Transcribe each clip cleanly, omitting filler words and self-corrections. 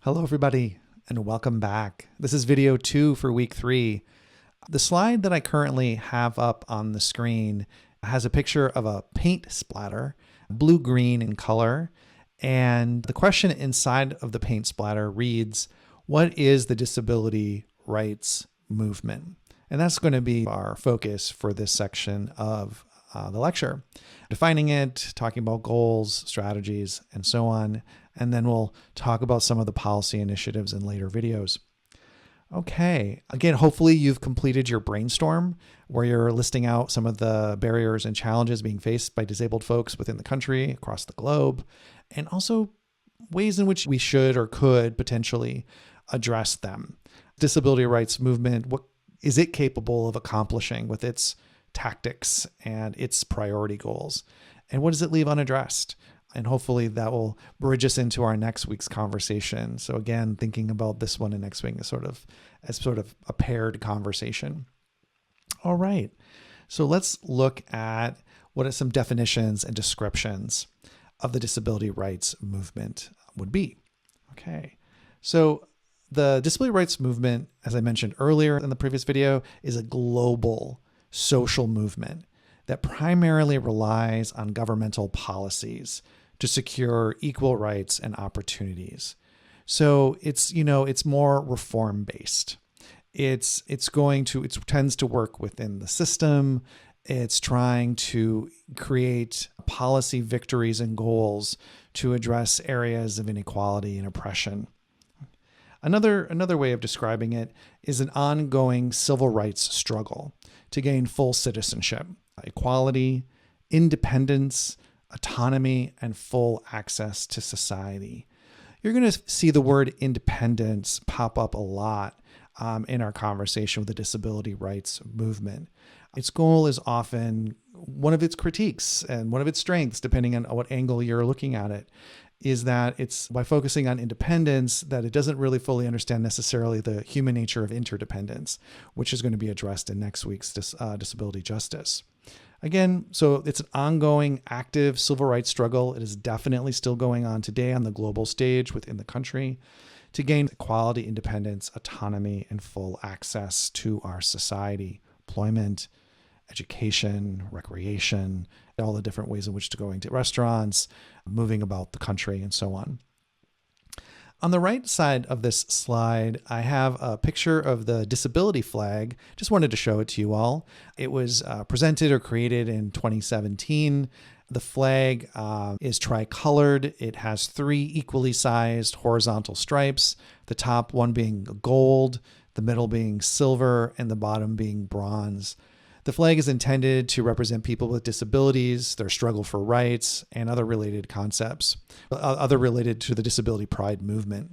Hello, everybody, and welcome back. This is video 2 for week 3. The slide that I currently have up on the screen has a picture of a paint splatter, blue-green in color, and the question inside of the paint splatter reads, what is the disability rights movement? And that's going to be our focus for this section of the lecture. Defining it, talking about goals, strategies, and so on. And then we'll talk about some of the policy initiatives in later videos. Okay, again, hopefully you've completed your brainstorm where you're listing out some of the barriers and challenges being faced by disabled folks within the country, across the globe, and also ways in which we should or could potentially address them. Disability rights movement, what is it capable of accomplishing with its tactics and its priority goals? And what does it leave unaddressed? And hopefully that will bridge us into our next week's conversation. So again, thinking about this one and next week as sort of a paired conversation. All right. So let's look at what are some definitions and descriptions of the disability rights movement would be. Okay. So the disability rights movement, as I mentioned earlier in the previous video, is a global social movement that primarily relies on governmental policies to secure equal rights and opportunities. So it's more reform based. It tends to work within the system. It's trying to create policy victories and goals to address areas of inequality and oppression. Another way of describing it is an ongoing civil rights struggle to gain full citizenship, equality, independence, autonomy, and full access to society. You're going to see the word independence pop up a lot in our conversation with the disability rights movement. Its goal is often one of its critiques and one of its strengths, depending on what angle you're looking at it, is that it's by focusing on independence that it doesn't really fully understand necessarily the human nature of interdependence, which is going to be addressed in next week's disability justice. Again, so it's an ongoing, active civil rights struggle. It is definitely still going on today on the global stage within the country to gain equality, independence, autonomy, and full access to our society, employment, education, recreation, all the different ways in which to going to restaurants, moving about the country, and so on. On the right side of this slide, I have a picture of the disability flag. Just wanted to show it to you all. It was presented or created in 2017. The flag is tricolored. It has 3 equally sized horizontal stripes, the top one being gold, the middle being silver, and the bottom being bronze. The flag is intended to represent people with disabilities, their struggle for rights, and other related concepts, other related to the disability pride movement.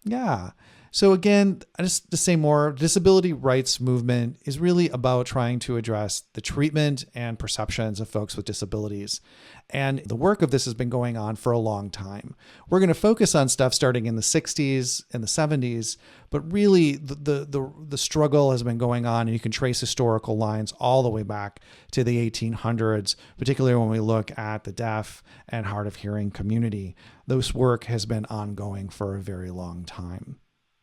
Yeah. So again, just to say more, disability rights movement is really about trying to address the treatment and perceptions of folks with disabilities. And the work of this has been going on for a long time. We're going to focus on stuff starting in the 60s and the 70s, but really the struggle has been going on, and you can trace historical lines all the way back to the 1800s, particularly when we look at the deaf and hard of hearing community. This work has been ongoing for a very long time.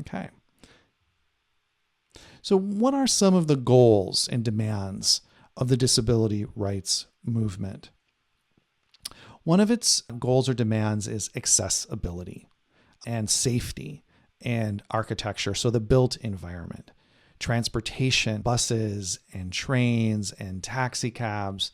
Okay. So what are some of the goals and demands of the disability rights movement? One of its goals or demands is accessibility and safety and architecture. So the built environment, transportation, buses and trains and taxi cabs,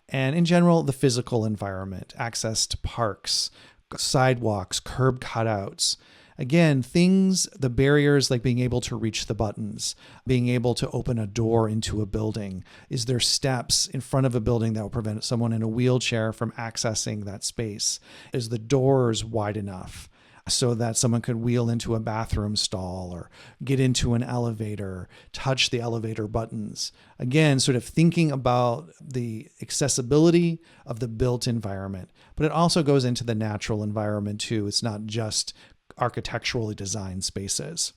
and in general, the physical environment, access to parks, sidewalks, curb cutouts. Again, the barriers like being able to reach the buttons, being able to open a door into a building. Is there steps in front of a building that will prevent someone in a wheelchair from accessing that space? Is the doors wide enough so that someone could wheel into a bathroom stall or get into an elevator, touch the elevator buttons? Again, sort of thinking about the accessibility of the built environment, but it also goes into the natural environment too. It's not just architecturally designed spaces.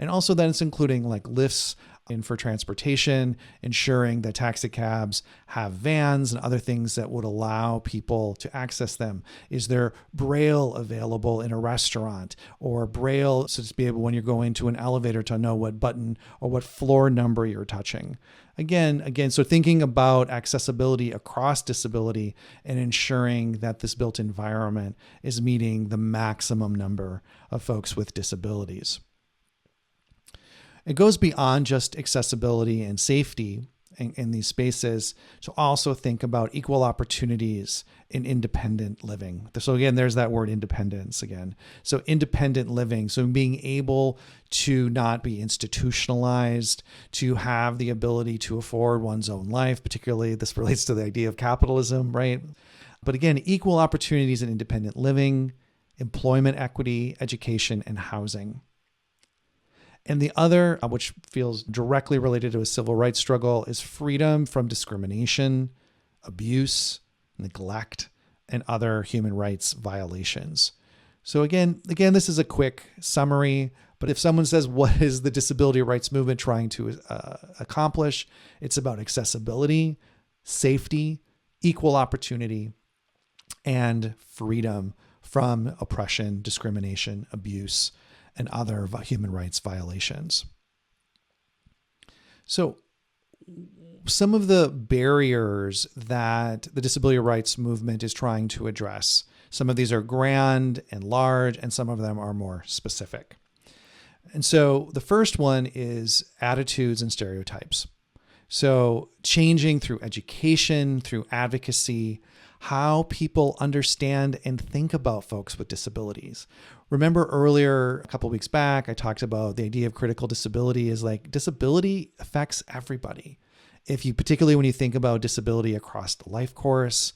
And also then it's including like lifts And for transportation, ensuring that taxi cabs have vans and other things that would allow people to access them. Is there Braille available in a restaurant, or Braille so to be able, when you're going to an elevator, to know what button or what floor number you're touching? Again, so thinking about accessibility across disability and ensuring that this built environment is meeting the maximum number of folks with disabilities. It goes beyond just accessibility and safety in these spaces to also think about equal opportunities in independent living. So again, there's that word independence again. So independent living, so being able to not be institutionalized, to have the ability to afford one's own life, particularly this relates to the idea of capitalism, right? But again, equal opportunities in independent living, employment equity, education, and housing. And the other, which feels directly related to a civil rights struggle, is freedom from discrimination, abuse, neglect, and other human rights violations. So again, this is a quick summary, but if someone says, what is the disability rights movement trying to accomplish? It's about accessibility, safety, equal opportunity, and freedom from oppression, discrimination, abuse, and other human rights violations. So some of the barriers that the disability rights movement is trying to address, some of these are grand and large, and some of them are more specific. And so the first one is attitudes and stereotypes. So changing through education, through advocacy, how people understand and think about folks with disabilities. Remember earlier, a couple of weeks back, I talked about the idea of critical disability is like disability affects everybody. Particularly when you think about disability across the life course,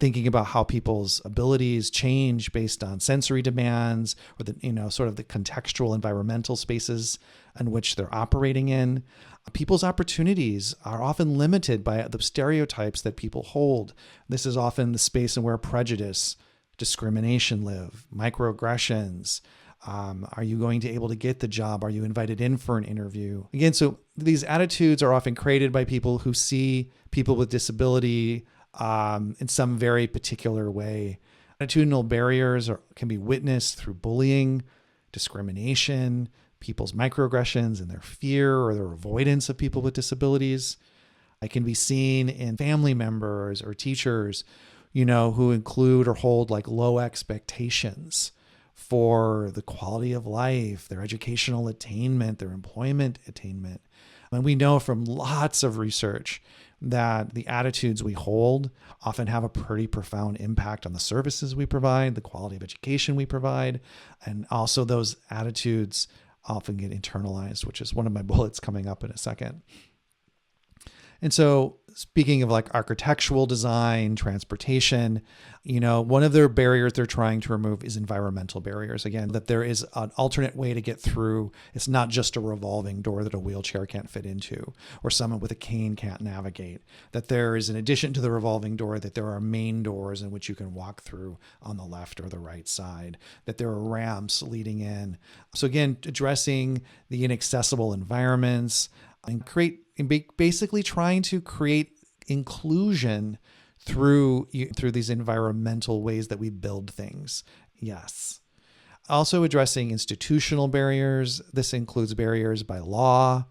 thinking about how people's abilities change based on sensory demands or sort of the contextual environmental spaces in which they're operating in. People's opportunities are often limited by the stereotypes that people hold. This is often the space in where prejudice, discrimination live, microaggressions. Are you going to be able to get the job? Are you invited in for an interview? Again, so these attitudes are often created by people who see people with disability in some very particular way. Attitudinal barriers can be witnessed through bullying, discrimination, people's microaggressions and their fear or their avoidance of people with disabilities. It can be seen in family members or teachers, who include or hold like low expectations for the quality of life, their educational attainment, their employment attainment. And we know from lots of research that the attitudes we hold often have a pretty profound impact on the services we provide, the quality of education we provide, and also those attitudes often get internalized, which is one of my bullets coming up in a second. And so speaking of like architectural design, transportation, one of their barriers they're trying to remove is environmental barriers. Again, that there is an alternate way to get through. It's not just a revolving door that a wheelchair can't fit into or someone with a cane can't navigate. That there is, in addition to the revolving door, that there are main doors in which you can walk through on the left or the right side, that there are ramps leading in. So again, addressing the inaccessible environments and basically trying to create inclusion through these environmental ways that we build things. Yes. Also addressing institutional barriers. This includes barriers by law,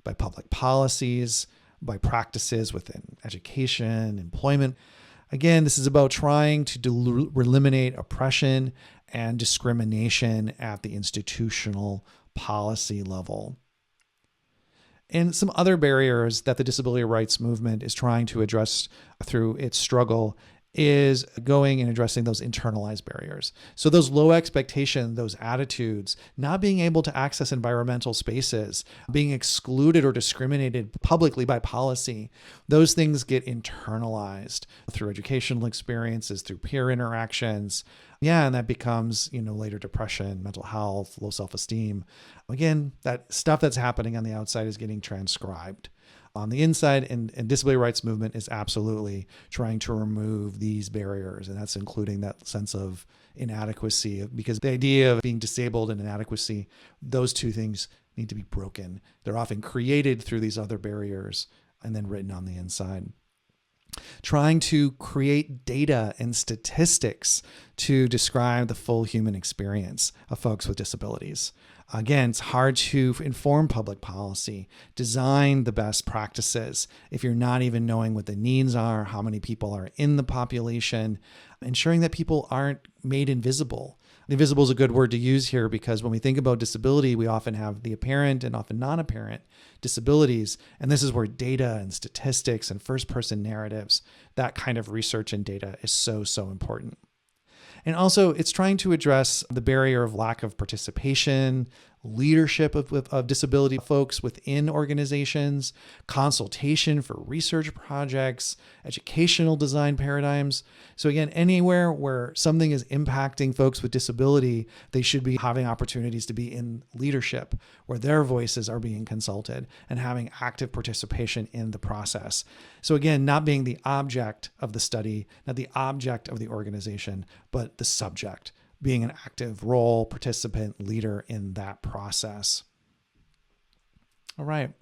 by public policies, by practices within education, employment. Again, this is about trying to eliminate oppression and discrimination at the institutional policy level. And some other barriers that the disability rights movement is trying to address through its struggle is going and addressing those internalized barriers. So those low expectations, those attitudes, not being able to access environmental spaces, being excluded or discriminated publicly by policy, those things get internalized through educational experiences, through peer interactions. Yeah, and that becomes, later depression, mental health, low self-esteem. Again, that stuff that's happening on the outside is getting transcribed on the inside, and disability rights movement is absolutely trying to remove these barriers, and that's including that sense of inadequacy, because the idea of being disabled and inadequacy, those two things need to be broken. They're often created through these other barriers and then written on the inside. Trying to create data and statistics to describe the full human experience of folks with disabilities. Again, it's hard to inform public policy, design the best practices if you're not even knowing what the needs are, how many people are in the population, ensuring that people aren't made invisible. Invisible is a good word to use here because when we think about disability, we often have the apparent and often non-apparent disabilities. And this is where data and statistics and first-person narratives, that kind of research and data is so, so important. And also, it's trying to address the barrier of lack of participation, leadership of disability folks within organizations, consultation for research projects, educational design paradigms. So again, anywhere where something is impacting folks with disability, they should be having opportunities to be in leadership where their voices are being consulted and having active participation in the process. So again, not being the object of the study, not the object of the organization, but the subject, being an active role, participant, leader in that process. All right.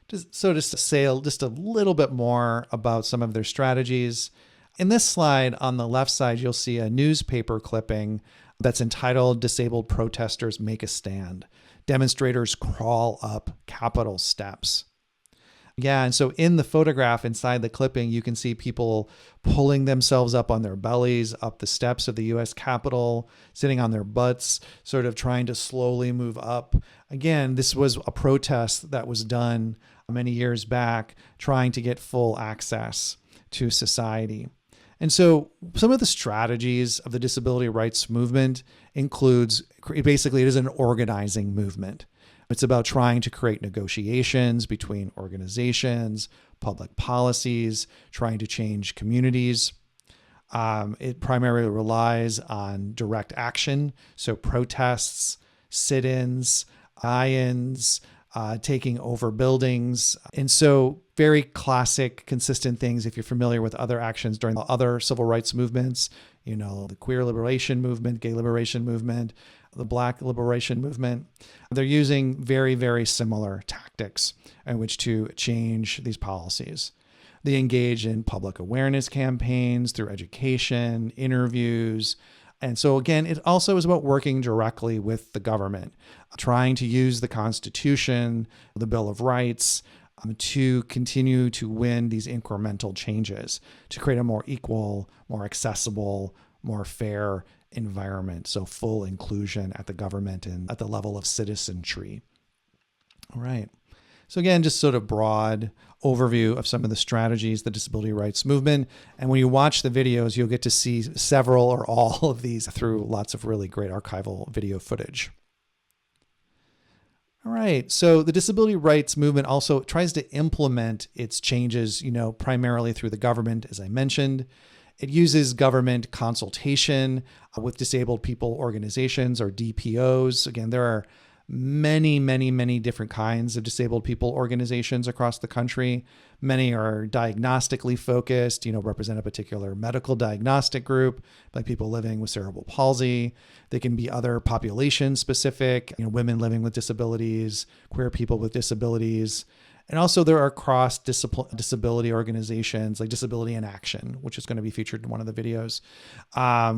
Just to say just a little bit more about some of their strategies. In this slide on the left side, you'll see a newspaper clipping that's entitled "Disabled Protesters Make a Stand. Demonstrators Crawl Up Capitol Steps." Yeah, and so in the photograph inside the clipping, you can see people pulling themselves up on their bellies, up the steps of the U.S. Capitol, sitting on their butts, sort of trying to slowly move up. Again, this was a protest that was done many years back, trying to get full access to society. And so some of the strategies of the disability rights movement includes, basically, it is an organizing movement. It's about trying to create negotiations between organizations, public policies, trying to change communities. It primarily relies on direct action, so protests, sit-ins, buy-ins, taking over buildings. And so very classic, consistent things if you're familiar with other actions during the other civil rights movements, the queer liberation movement, gay liberation movement, the Black liberation movement. They're using very, very similar tactics in which to change these policies. They engage in public awareness campaigns through education, interviews. And so again, it also is about working directly with the government, trying to use the Constitution, the Bill of Rights, to continue to win these incremental changes, to create a more equal, more accessible, more fair environment. So full inclusion at the government and at the level of citizenry. All right. So again, just sort of broad overview of some of the strategies, the disability rights movement. And when you watch the videos, you'll get to see several or all of these through lots of really great archival video footage. All right. So the disability rights movement also tries to implement its changes, primarily through the government, as I mentioned. It uses government consultation with disabled people organizations or DPOs. Again, there are many, many, many different kinds of disabled people organizations across the country. Many are diagnostically focused, represent a particular medical diagnostic group, like people living with cerebral palsy. They can be other population specific, women living with disabilities, queer people with disabilities. And also there are cross-disability organizations like Disability in Action, which is going to be featured in one of the videos,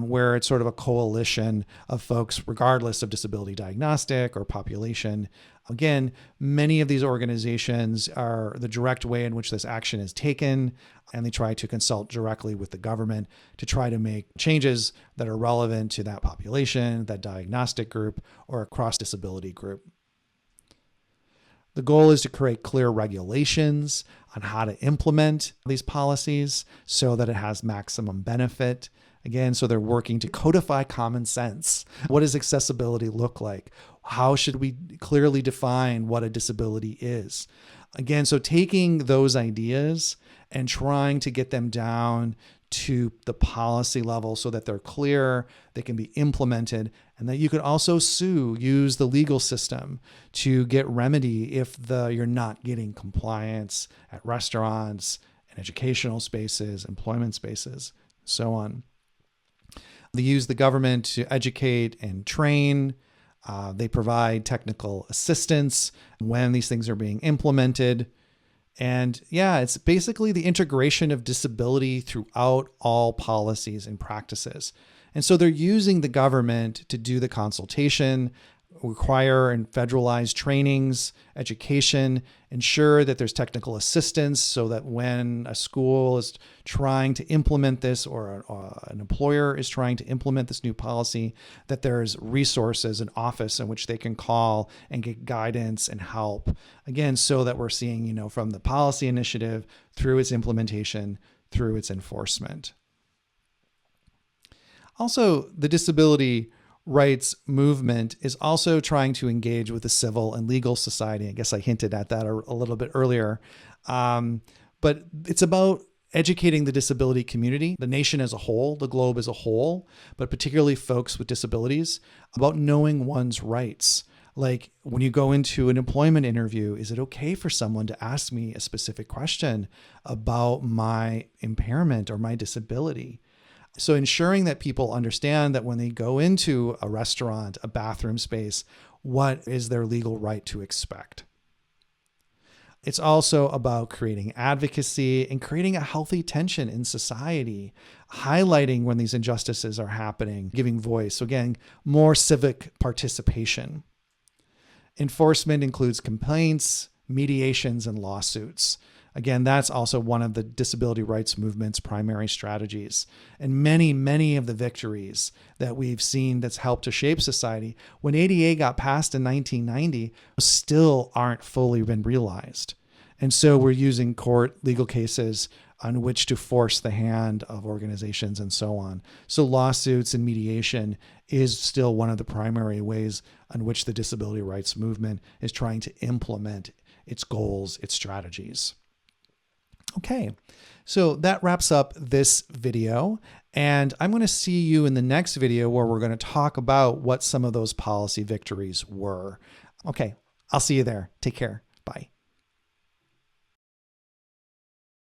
where it's sort of a coalition of folks, regardless of disability diagnostic or population. Again, many of these organizations are the direct way in which this action is taken, and they try to consult directly with the government to try to make changes that are relevant to that population, that diagnostic group, or a cross-disability group. The goal is to create clear regulations on how to implement these policies so that it has maximum benefit. Again, so they're working to codify common sense. What does accessibility look like? How should we clearly define what a disability is? Again, so taking those ideas and trying to get them down to the policy level so that they're clear, they can be implemented, and that you could also use the legal system to get remedy if you're not getting compliance at restaurants and educational spaces, employment spaces, so on. They use the government to educate and train. They provide technical assistance when these things are being implemented. And yeah, it's basically the integration of disability throughout all policies and practices. And so they're using the government to do the consultation, require and federalize trainings, education, ensure that there's technical assistance so that when a school is trying to implement this or an employer is trying to implement this new policy, that there's resources, an office in which they can call and get guidance and help. Again, so that we're seeing, from the policy initiative through its implementation, through its enforcement. Also, the disability rights movement is also trying to engage with the civil and legal society. I guess I hinted at that a little bit earlier. But it's about educating the disability community, the nation as a whole, the globe as a whole, but particularly folks with disabilities, about knowing one's rights. Like when you go into an employment interview, is it okay for someone to ask me a specific question about my impairment or my disability? So ensuring that people understand that when they go into a restaurant, a bathroom space, what is their legal right to expect? It's also about creating advocacy and creating a healthy tension in society, highlighting when these injustices are happening, giving voice. So again, more civic participation. Enforcement includes complaints, mediations, and lawsuits. Again, that's also one of the disability rights movement's primary strategies. And many, many of the victories that we've seen that's helped to shape society, when ADA got passed in 1990, still aren't fully been realized. And so we're using court legal cases on which to force the hand of organizations and so on. So lawsuits and mediation is still one of the primary ways on which the disability rights movement is trying to implement its goals, its strategies. Okay, so that wraps up this video, and I'm going to see you in the next video where we're going to talk about what some of those policy victories were. Okay, I'll see you there. Take care.